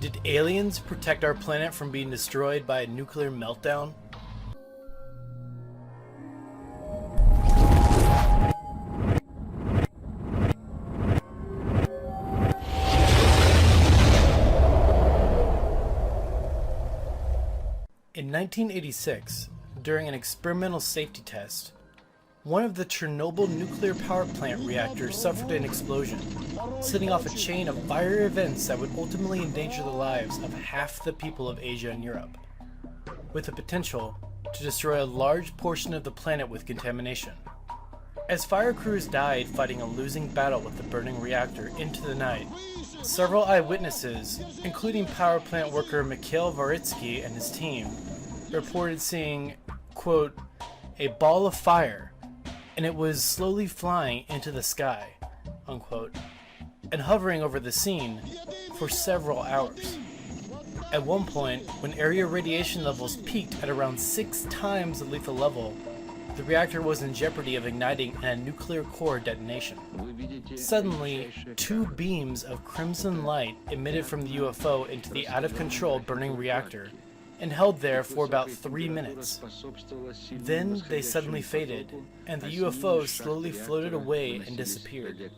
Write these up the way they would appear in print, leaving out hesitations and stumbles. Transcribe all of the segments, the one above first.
Did aliens protect our planet from being destroyed by a nuclear meltdown? In 1986, during an experimental safety test, one of the Chernobyl Nuclear Power Plant reactors suffered an explosion, setting off a chain of fire events that would ultimately endanger the lives of half the people of Asia and Europe, with the potential to destroy a large portion of the planet with contamination. As fire crews died fighting a losing battle with the burning reactor into the night, several eyewitnesses, including power plant worker Mikhail Varitsky and his team, reported seeing, quote, a ball of fire, and it was slowly flying into the sky, unquote, and hovering over the scene for several hours. At one point, when area radiation levels peaked at around 6 times the lethal level, the reactor was in jeopardy of igniting in a nuclear core detonation. Suddenly, 2 beams of crimson light emitted from the UFO into the out-of-control burning reactor and held there for about 3 minutes. Then they suddenly faded, and the UFO slowly floated away and disappeared.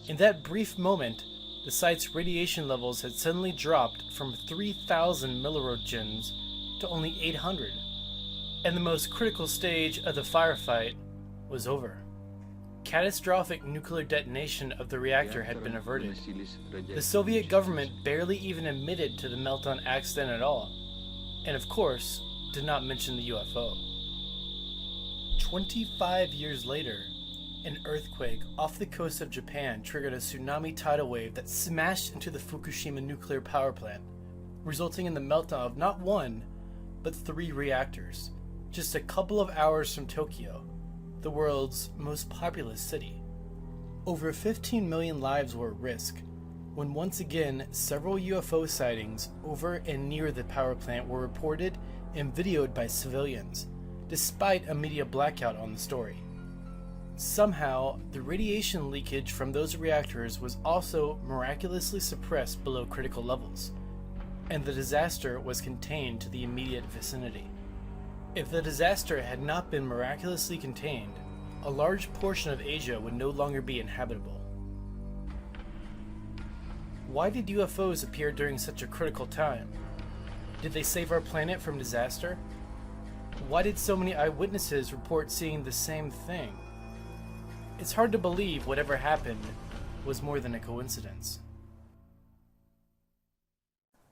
In that brief moment, the site's radiation levels had suddenly dropped from 3,000 milliroentgens to only 800, and the most critical stage of the firefight was over. Catastrophic nuclear detonation of the reactor had been averted. The Soviet government barely even admitted to the meltdown accident at all, and of course, did not mention the UFO. 25 years later, an earthquake off the coast of Japan triggered a tsunami tidal wave that smashed into the Fukushima nuclear power plant, resulting in the meltdown of not 1, but 3 reactors, just a couple of hours from Tokyo, the world's most populous city. Over 15 million lives were at risk, when once again several UFO sightings over and near the power plant were reported and videoed by civilians, despite a media blackout on the story. Somehow, the radiation leakage from those reactors was also miraculously suppressed below critical levels, and the disaster was contained to the immediate vicinity. If the disaster had not been miraculously contained, a large portion of Asia would no longer be inhabitable. Why did UFOs appear during such a critical time? Did they save our planet from disaster? Why did so many eyewitnesses report seeing the same thing? It's hard to believe whatever happened was more than a coincidence.